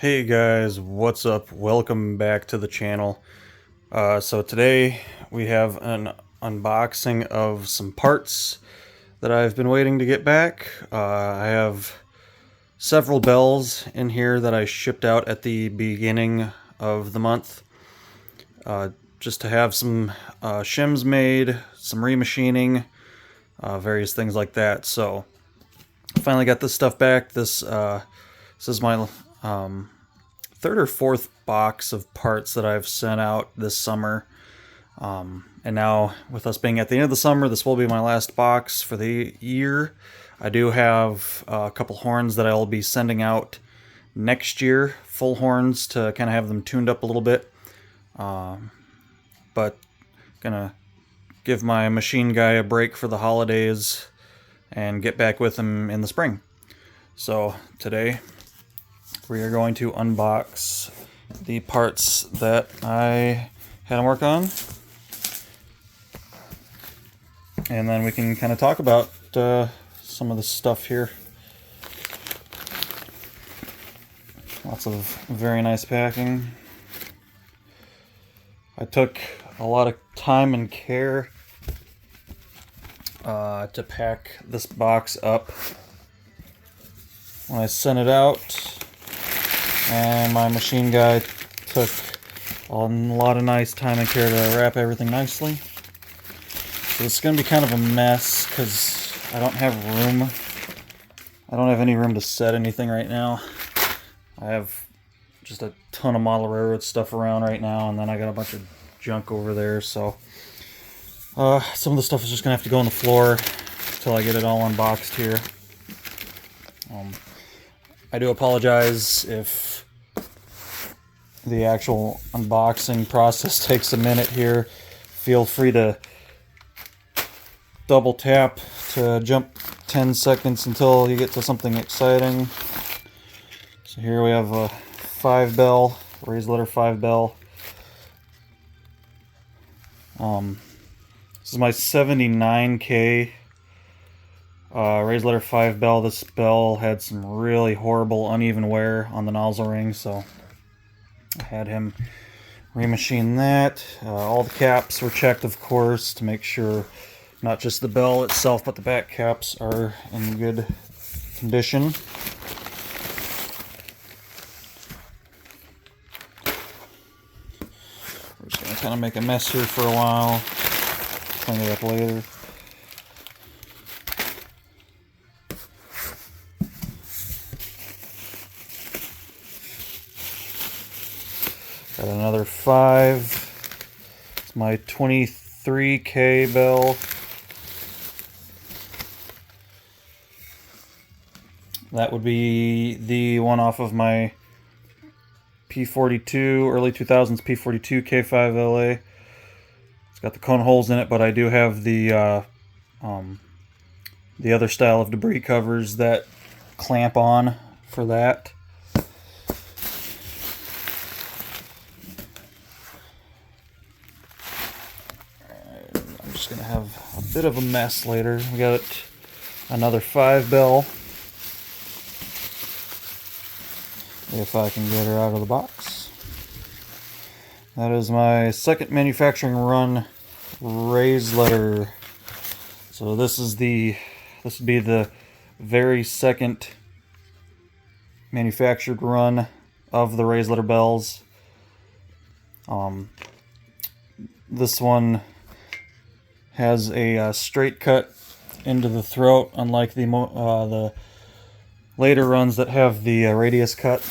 Hey guys, what's up? Welcome back to the channel. So today we have an unboxing of some parts that I've been waiting to get back. I have several bells in here that I shipped out at the beginning of the month, just to have some shims made, some remachining, various things like that. So finally got this stuff back. This is my third or fourth box of parts that I've sent out this summer. And now, with us being at the end of the summer, this will be my last box for the year. I do have a couple horns that I'll be sending out next year, full horns, to kind of have them tuned up a little bit. But gonna give my machine guy a break for the holidays and get back with him in the spring. So today we are going to unbox the parts that I had him work on, and then we can kind of talk about some of the stuff here. Lots of very nice packing. I took a lot of time and care to pack this box up when I sent it out. And my machine guy took a lot of nice time and care to wrap everything nicely. So it's going to be kind of a mess because I don't have room. I don't have any room to set anything right now. I have just a ton of model railroad stuff around right now, and then I got a bunch of junk over there. So some of the stuff is just going to have to go on the floor until I get it all unboxed here. I do apologize if the actual unboxing process takes a minute here. Feel free to double tap to jump 10 seconds until you get to something exciting. So here we have a 5-bell, raised letter 5-bell. This is my 79K raised letter 5-bell. This bell had some really horrible uneven wear on the nozzle ring, so I had him remachine that. All the caps were checked, of course, to make sure not just the bell itself, but the back caps are in good condition. We're just going to kind of make a mess here for a while, clean it up later. Got another 5. It's my 23K bell. That would be the one off of my P42, early 2000s P42 K5LA. It's got the cone holes in it, but I do have the other style of debris covers that clamp on for that. I'm just gonna have a bit of a mess later. We got another 5-bell. If I can get her out of the box. That is my second manufacturing run raised letter. So this would be the very second manufactured run of the raised letter bells. This one has a straight cut into the throat, unlike the later runs that have the radius cut.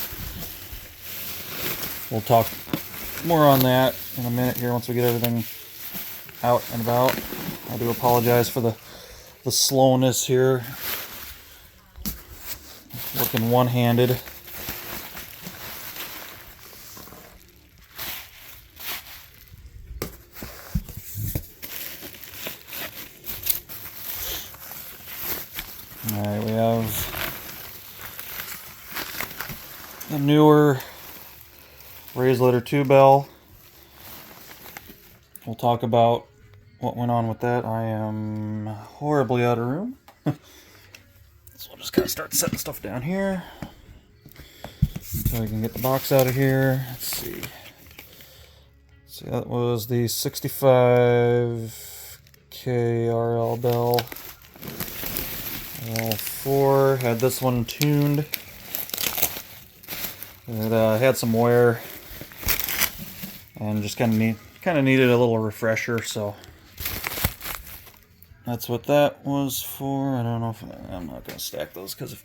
We'll talk more on that in a minute here once we get everything out and about. I do apologize for the slowness here. Working one-handed. Alright, we have the newer raised letter 2-bell. We'll talk about what went on with that. I am horribly out of room. So we'll just kind of start setting stuff down here. So we can get the box out of here. Let's see. So that was the 65K RL bell. L4. Had this one tuned. It had some wear and just kind of needed a little refresher. So that's what that was for. I don't know if I'm not going to stack those because if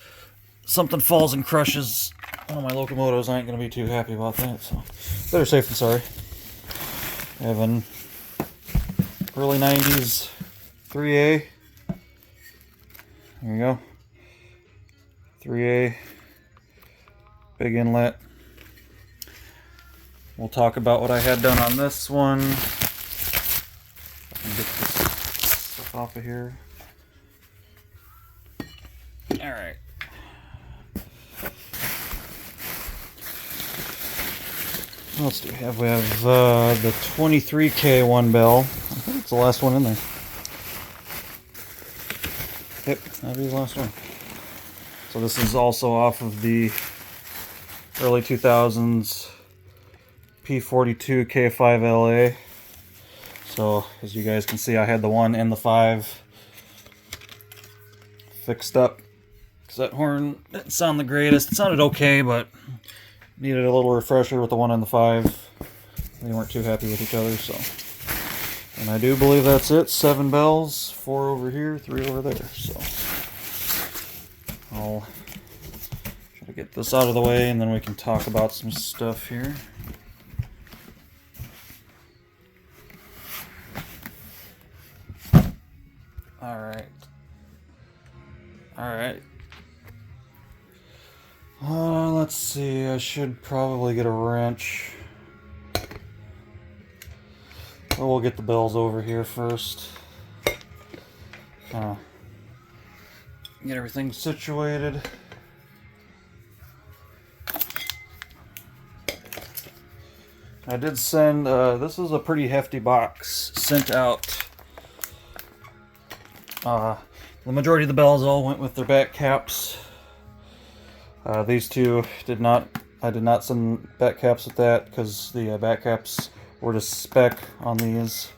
something falls and crushes one of my locomotives, I ain't going to be too happy about that. So better safe than sorry. I have an early 90s 3A. There you go. 3A. Big inlet. We'll talk about what I had done on this one. I can get this stuff off of here. Alright. What else do we have? We have the 23K one bell. I think it's the last one in there. Yep, that'll be the last one. So this is also off of the early 2000s P42 K5LA. So as you guys can see, I had the 1 and the 5 fixed up because that horn didn't sound the greatest. It sounded okay, but needed a little refresher with the 1 and the 5. They weren't too happy with each other, so. And I do believe that's it. 7 bells, 4 over here, 3 over there. So I'll try to get this out of the way, and then we can talk about some stuff here. Alright. Let's see, I should probably get a wrench. Well, we'll get the bells over here first. Get everything situated. I did send, this is a pretty hefty box sent out. The majority of the bells all went with their back caps. These two I did not send back caps with that because the back caps were to spec on these.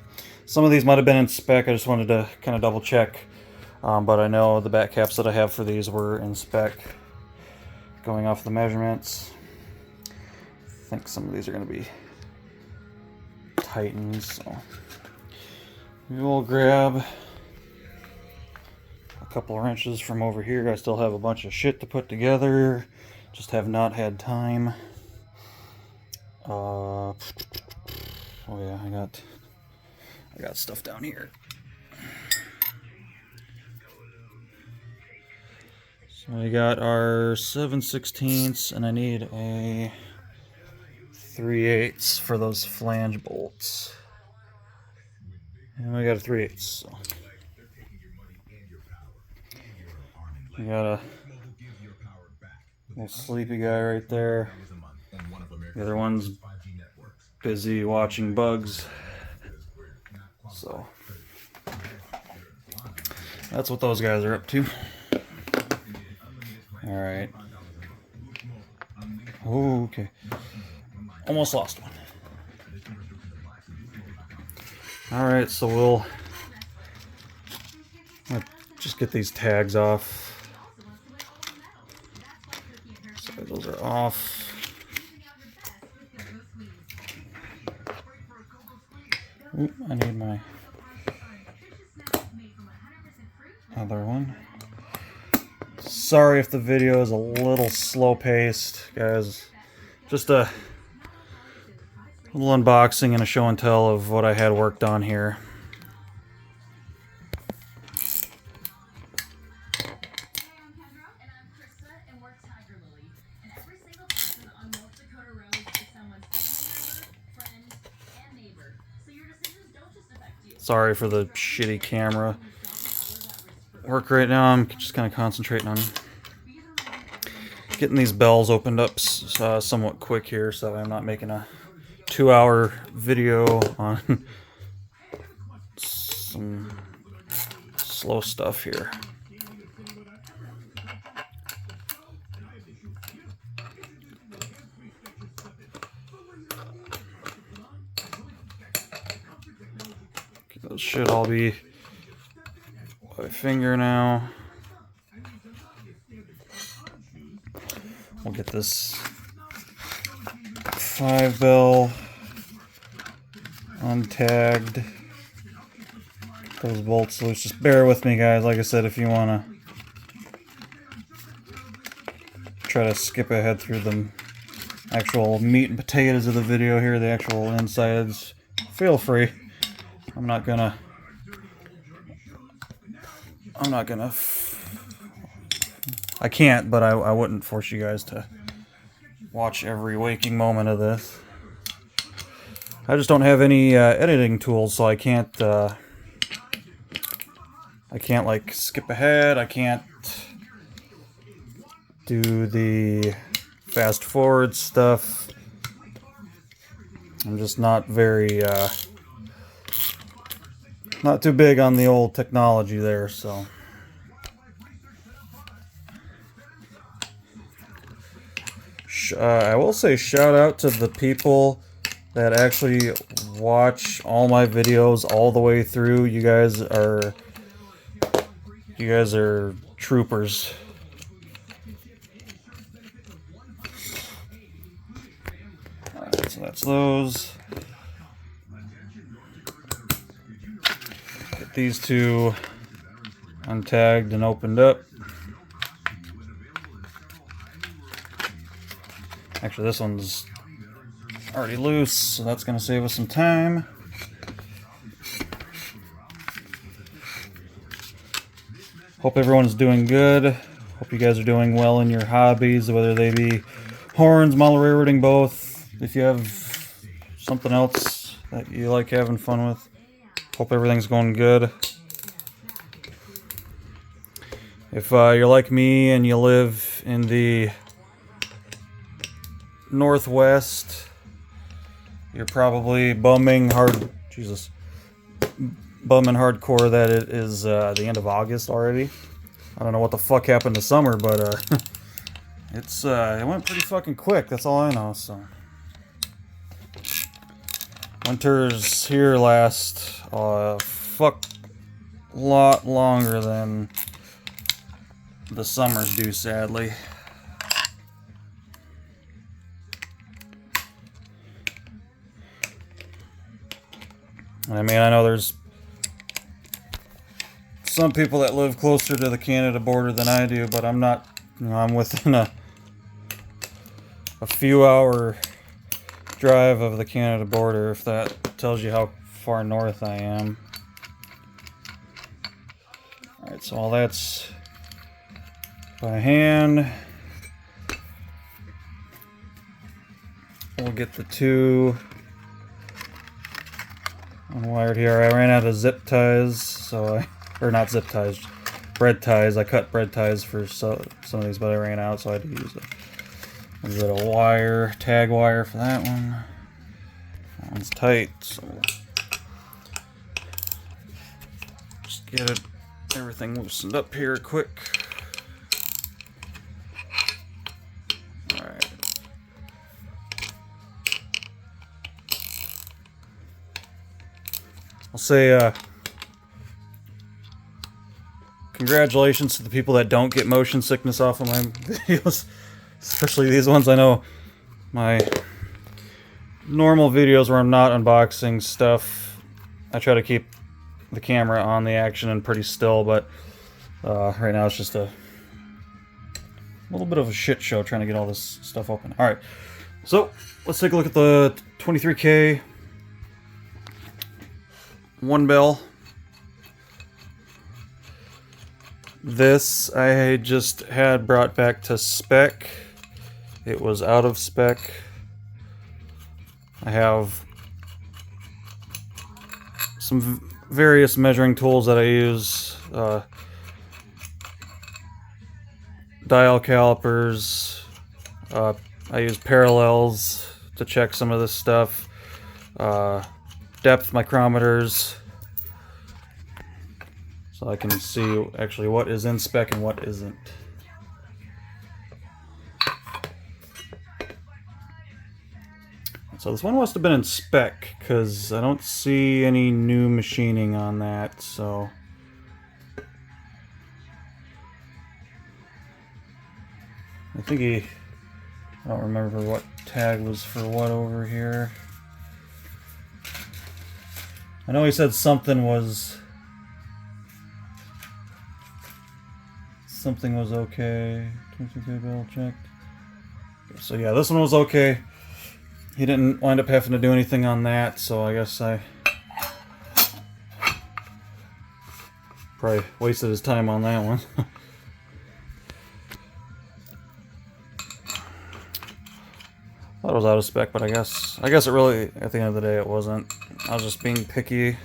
Some of these might have been in spec, I just wanted to kind of double check. But I know the back caps that I have for these were in spec, going off the measurements. I think some of these are going to be Titans, so we will grab a couple of wrenches from over here. I still have a bunch of shit to put together, just have not had time. Oh yeah, I got stuff down here. So we got our 7/16, and I need a 3/8 for those flange bolts. And we got a 3/8. So we got a little sleepy guy right there. The other one's busy watching bugs. So that's what those guys are up to. Alright. Oh, okay. Almost lost one. Alright, so we'll just get these tags off. So those are off. Oop, I need my other one. Sorry if the video is a little slow paced, guys. Just a little unboxing and a show and tell of what I had worked on here. Sorry for the shitty camera work right now. I'm just kind of concentrating on getting these bells opened up somewhat quick here, so I'm not making a 2-hour video on some slow stuff here. Those should all be by finger now. We'll get this 5 bell untagged. Those bolts loose. Just bear with me, guys. Like I said, if you want to try to skip ahead through the actual meat and potatoes of the video here, the actual insides, feel free. I'm not gonna I can't, but I wouldn't force you guys to watch every waking moment of this. I just don't have any editing tools, so I can't like skip ahead. I can't do the fast forward stuff. I'm just not very not too big on the old technology there, so. I will say shout out to the people that actually watch all my videos all the way through. You guys are troopers. Alright, so that's those. Get these two untagged and opened up. Actually, this one's already loose, so that's going to save us some time. Hope everyone's doing good. Hope you guys are doing well in your hobbies, whether they be horns, model railroading, both. If you have something else that you like having fun with, hope everything's going good. If you're like me and you live in the Northwest, you're probably bumming hardcore that it is the end of August already. I don't know what the fuck happened to summer, but it went pretty fucking quick. That's all I know. So winter's here last fuck lot longer than the summers do, sadly. I mean, I know there's some people that live closer to the Canada border than I do, but I'm not, I'm within a few hour drive of the Canada border, if that tells you how far north I am. Alright, so all that's by hand. We'll get the two unwired here. I ran out of zip ties, so or not zip ties, bread ties. I cut bread ties for some of these, but I ran out, so I had to use a bit of wire, tag wire for that one. That one's tight, so just get everything loosened up here quick. Alright. I'll say congratulations to the people that don't get motion sickness off of my videos, especially these ones. I know my normal videos where I'm not unboxing stuff, I try to keep the camera on the action and pretty still, but right now it's just a little bit of a shit show trying to get all this stuff open. Alright, so let's take a look at the 23K 1 bell. This I just had brought back to spec. It was out of spec. I have some various measuring tools that I use. Dial calipers. I use parallels to check some of this stuff. Depth micrometers, so I can see actually what is in spec and what isn't. So this one must have been in spec, because I don't see any new machining on that, so... I think I don't remember what tag was for what over here. I know he said something was okay. 22K bill checked. So yeah, this one was okay. He didn't wind up having to do anything on that, so I guess I probably wasted his time on that one. Thought it was out of spec, but I guess it really, at the end of the day, it wasn't. I was just being picky.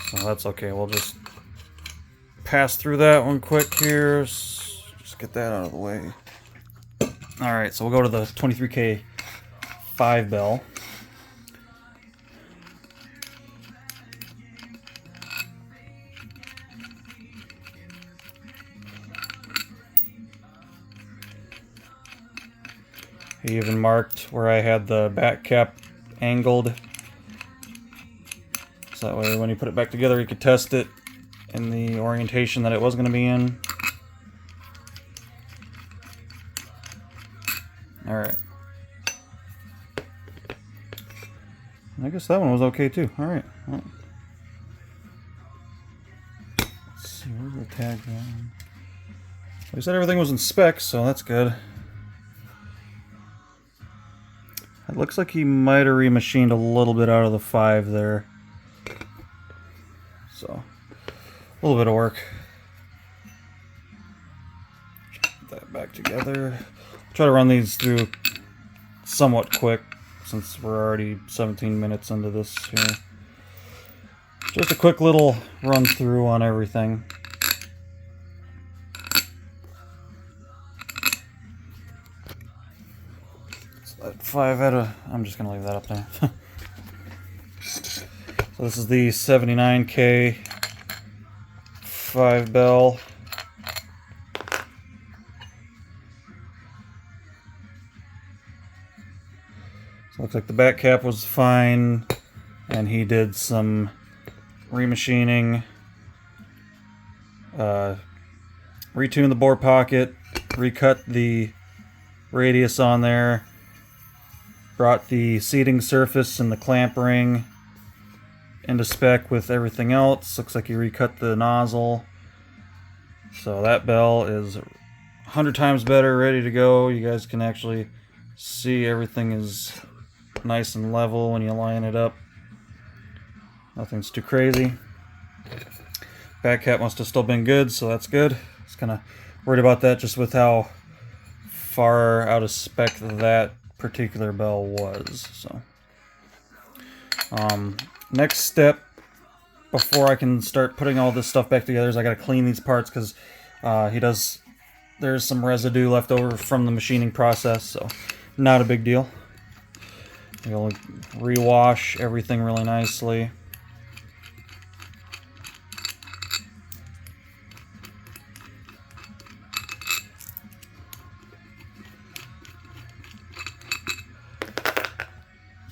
So that's okay. We'll just pass through that one quick here. Just get that out of the way. Alright, so we'll go to the 23K 5 bell. He even marked where I had the back cap angled. So that way when he put it back together he could test it in the orientation that it was going to be in. Alright. I guess that one was okay too. Alright. Well, let's see, where's the tag going? He said everything was in spec, so that's good. It looks like he might have remachined a little bit out of the 5 there. So, a little bit of work. Put that back together. Try to run these through somewhat quick since we're already 17 minutes into this here. Just a quick little run through on everything. So that 5 out of... I'm just going to leave that up there. So this is the 79K 5 bell. So looks like the back cap was fine, and he did some remachining, retuned the bore pocket, recut the radius on there, brought the seating surface and the clamp ring into spec with everything else. Looks like he recut the nozzle. So that bell is 100 times better, ready to go. You guys can actually see everything is nice and level when you line it up. Nothing's too crazy. Back cap must have still been good, so that's good. I was kind of worried about that just with how far out of spec that particular bell was. So next step before I can start putting all this stuff back together is I got to clean these parts, because there's some residue left over from the machining process, so not a big deal. You'll rewash everything really nicely.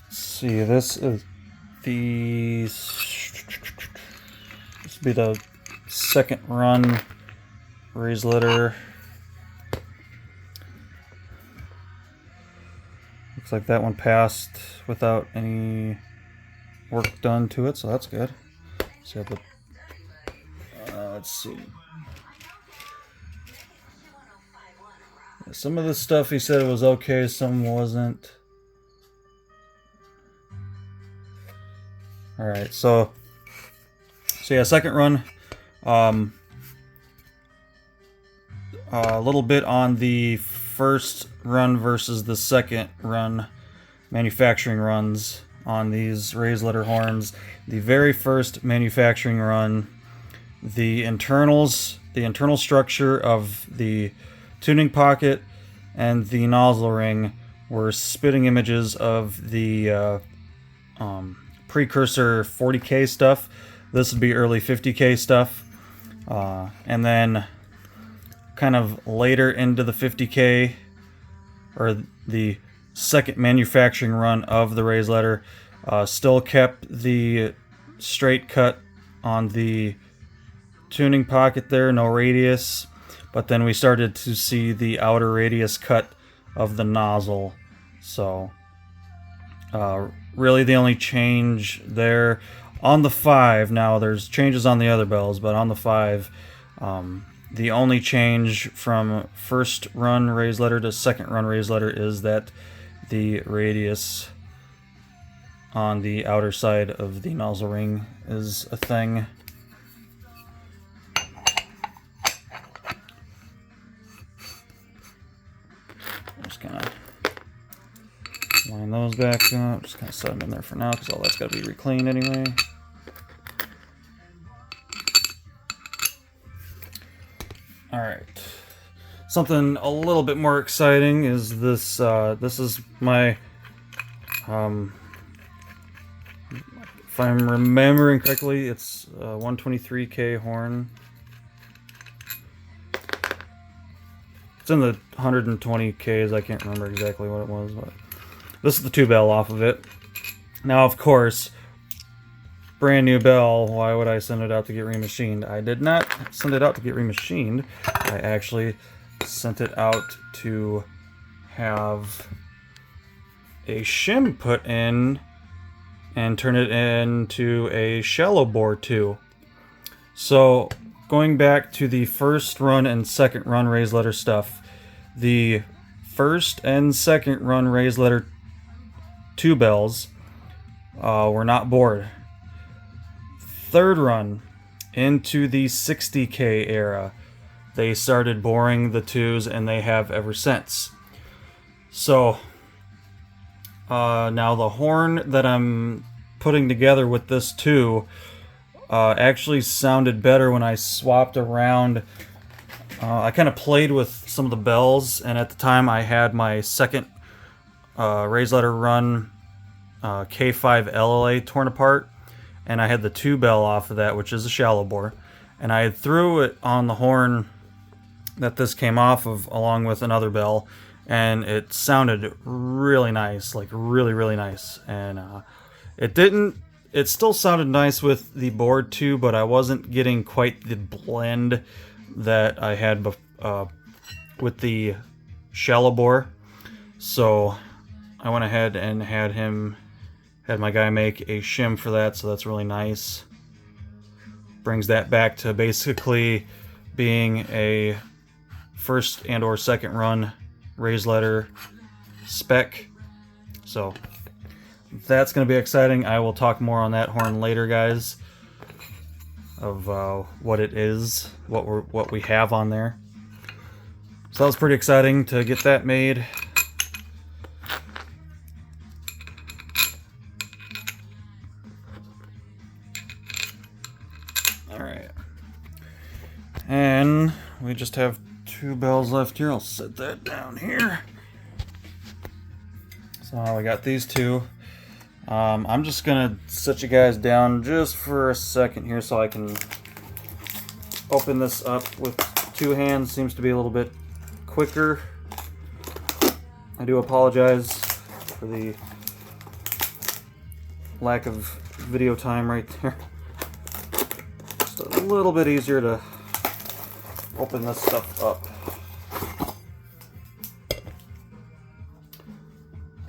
Let's see, this will be the second run raised litter. Looks like that one passed without any work done to it, so that's good. So let's see. Some of the stuff he said was okay, some wasn't. Alright, so yeah, second run. A little bit on the first run versus the second run manufacturing runs on these raised litter horns. The very first manufacturing run, the internal structure of the tuning pocket and the nozzle ring were spitting images of the precursor 40K stuff. This would be early 50K stuff. And then kind of later into the 50K, or the second manufacturing run of the raised letter. Still kept the straight cut on the tuning pocket there, no radius, but then we started to see the outer radius cut of the nozzle. So really the only change there on the 5, now there's changes on the other bells, but on the 5, the only change from first run raised letter to second run raised letter is that the radius on the outer side of the nozzle ring is a thing. I'm just gonna line those back up, just kind of set them in there for now because all that's got to be recleaned anyway. Alright, something a little bit more exciting is this. This is my, if I'm remembering correctly, it's a 123K horn. It's in the 120Ks, I can't remember exactly what it was, but this is the 2 bell off of it. Now, of course, brand new bell, why would I send it out to get remachined? I did not send it out to get remachined. I actually sent it out to have a shim put in and turn it into a shallow bore too. So going back to the first run and second run raised letter stuff, the first and second run raised letter 2 bells were not bored. Third run into the 60K era, they started boring the 2s, and they have ever since. So now the horn that I'm putting together with this 2 actually sounded better when I swapped around. I kind of played with some of the bells, and at the time I had my second raised letter run K5 LLA torn apart, and I had the 2 bell off of that, which is a shallow bore, and I threw it on the horn that this came off of along with another bell, and it sounded really nice, like really nice. And it still sounded nice with the board too, but I wasn't getting quite the blend that I had with the shallow bore. So I went ahead and had my guy make a shim for that, so that's really nice. Brings that back to basically being a first and or second run raised letter spec. So that's going to be exciting. I will talk more on that horn later, guys, of what it is, what we have on there. So that was pretty exciting to get that made. Alright. And we just have 2 bells left here. I'll set that down here. So we got these 2. I'm just gonna set you guys down just for a second here so I can open this up with 2 hands. Seems to be a little bit quicker. I do apologize for the lack of video time right there. Just a little bit easier to open this stuff up.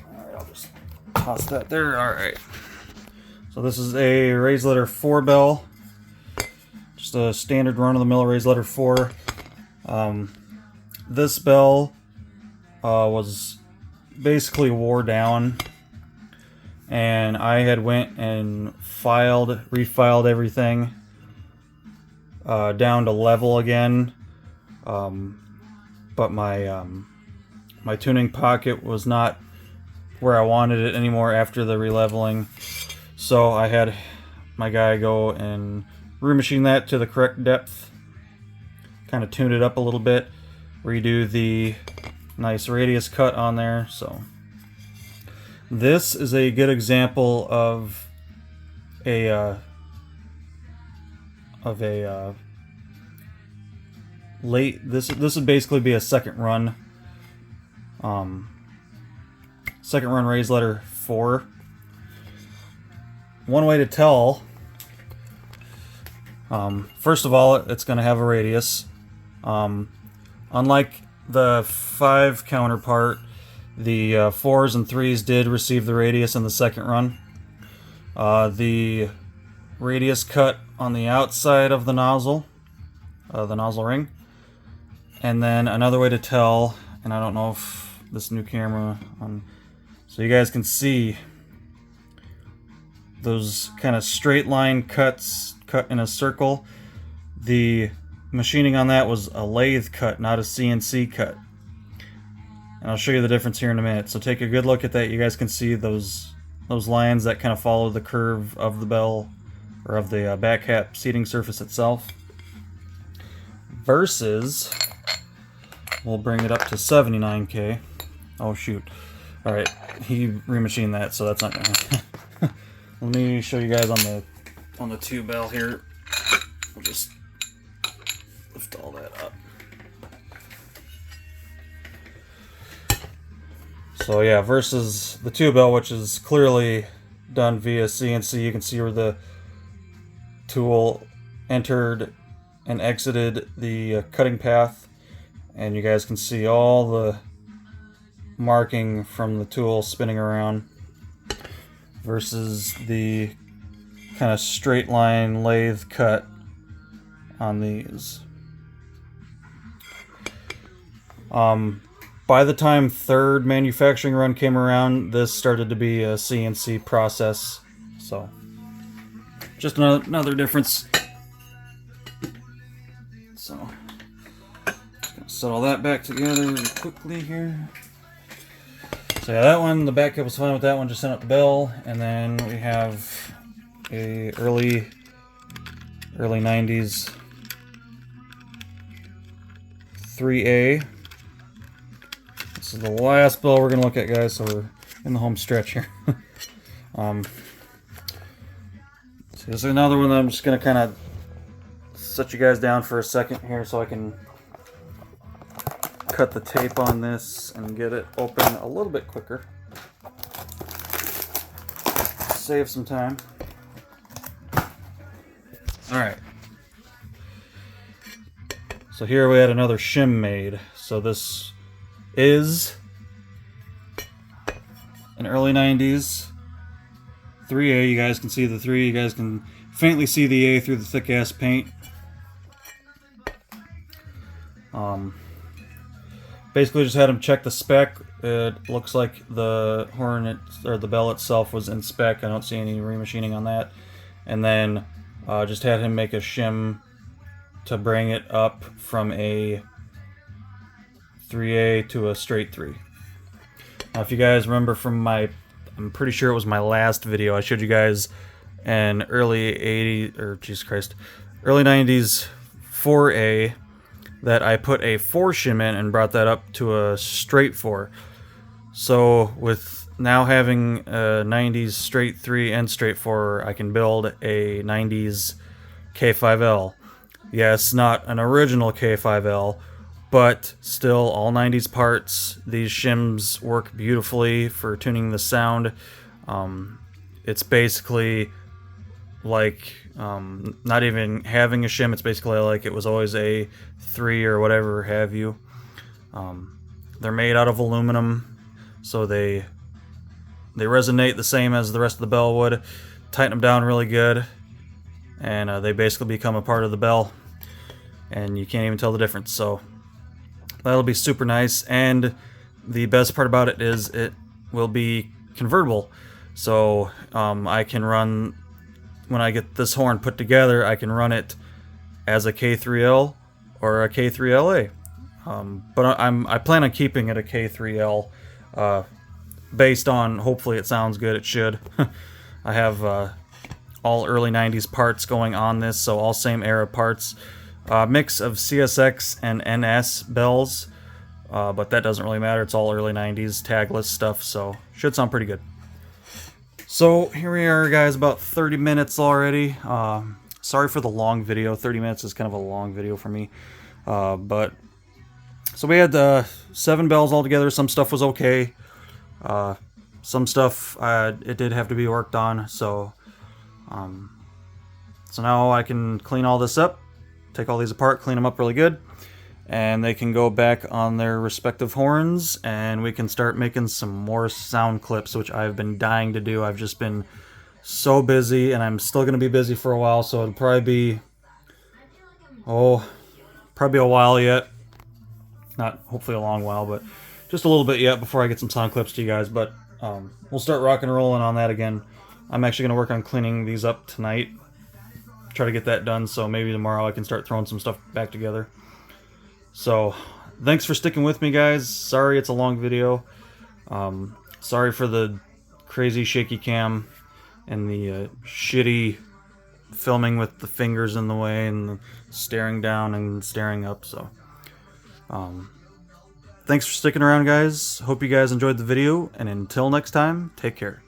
Alright, I'll just toss that there. Alright. So this is a raised letter 4 bell. Just a standard run-of-the-mill raised letter 4. This bell was basically wore down, and I had went and refiled everything down to level again, but my tuning pocket was not where I wanted it anymore after the releveling, so I had my guy go and remachine that to the correct depth, kind of tune it up a little bit, redo the nice radius cut on there. So this is a good example of a late, this would basically be a second run second run raised letter 4. One way to tell, first of all, it's going to have a radius. Unlike the 5 counterpart, the 4s and 3s did receive the radius in the second run. The radius cut on the outside of the nozzle ring. And then another way to tell, and I don't know if this new camera, so you guys can see those kind of straight line cuts cut in a circle. The machining on that was a lathe cut, not a CNC cut. And I'll show you the difference here in a minute. So take a good look at that. You guys can see those lines that kind of follow the curve of the bell, or of the back cap seating surface itself. Versus, we'll bring it up to 79K. Oh shoot. Alright, he remachined that, so that's not gonna let me show you guys on the 2 bell here. We'll just lift all that up. So yeah, versus the 2 bell, which is clearly done via CNC. You can see where the tool entered and exited the cutting path, and you guys can see all the marking from the tool spinning around, versus the kind of straight line lathe cut on these. By the time 3rd manufacturing run came around, this started to be a CNC process. So just another difference. So just gonna set all that back together really quickly here. So yeah, that one, the back cap was fine with that one, just sent up the bell. And then we have a early 90s 3A. This is the last bell we're gonna look at, guys, so we're in the home stretch here. So this is another one that I'm just gonna kind of set you guys down for a second here so I can cut the tape on this and get it open a little bit quicker. Save some time. Alright. So here we had another shim made. So this is an early 90s 3A. You guys can see the 3. You guys can faintly see the A through the thick ass paint. Basically just had him check the spec. It looks like the horn or the bell itself was in spec. I don't see any remachining on that. And then just had him make a shim to bring it up from a 3A to a straight 3. Now if you guys remember from I'm pretty sure it was my last video, I showed you guys an early 80s, or Jesus Christ, early 90s 4A that I put a 4 shim in and brought that up to a straight 4. So with now having a 90s straight 3 and straight 4, I can build a 90s K5L. Yes, not an original K5L, but still all 90s parts. These shims work beautifully for tuning the sound. It's basically like not even having a shim. It's basically like it was always a 3 or whatever have you. They're made out of aluminum, so they resonate the same as the rest of the bell would. Tighten them down really good, and they basically become a part of the bell, and you can't even tell the difference. So that'll be super nice. And the best part about it is it will be convertible, so I can run, when I get this horn put together, I can run it as a K3L or a K3LA. But I plan on keeping it a K3L, based on, hopefully it sounds good. It should. I have all early 90s parts going on this, so all same era parts. Mix of CSX and NS bells, but that doesn't really matter. It's all early 90s tagless stuff, so should sound pretty good. So here we are, guys, about 30 minutes already. Sorry for the long video. 30 minutes is kind of a long video for me. But so we had 7 bells altogether. Some stuff was okay. some stuff it did have to be worked on, so so now I can clean all this up, take all these apart, clean them up really good, and they can go back on their respective horns, and we can start making some more sound clips, which I've been dying to do. I've just been so busy, and I'm still going to be busy for a while, so it'll probably be, probably a while yet. Not hopefully a long while, but just a little bit yet before I get some sound clips to you guys. But we'll start rock and rolling on that again. I'm actually going to work on cleaning these up tonight, try to get that done, so maybe tomorrow I can start throwing some stuff back together. So thanks for sticking with me, guys. Sorry it's a long video. Sorry for the crazy shaky cam and the shitty filming with the fingers in the way and the staring down and staring up. So thanks for sticking around, guys. Hope you guys enjoyed the video, and until next time, take care.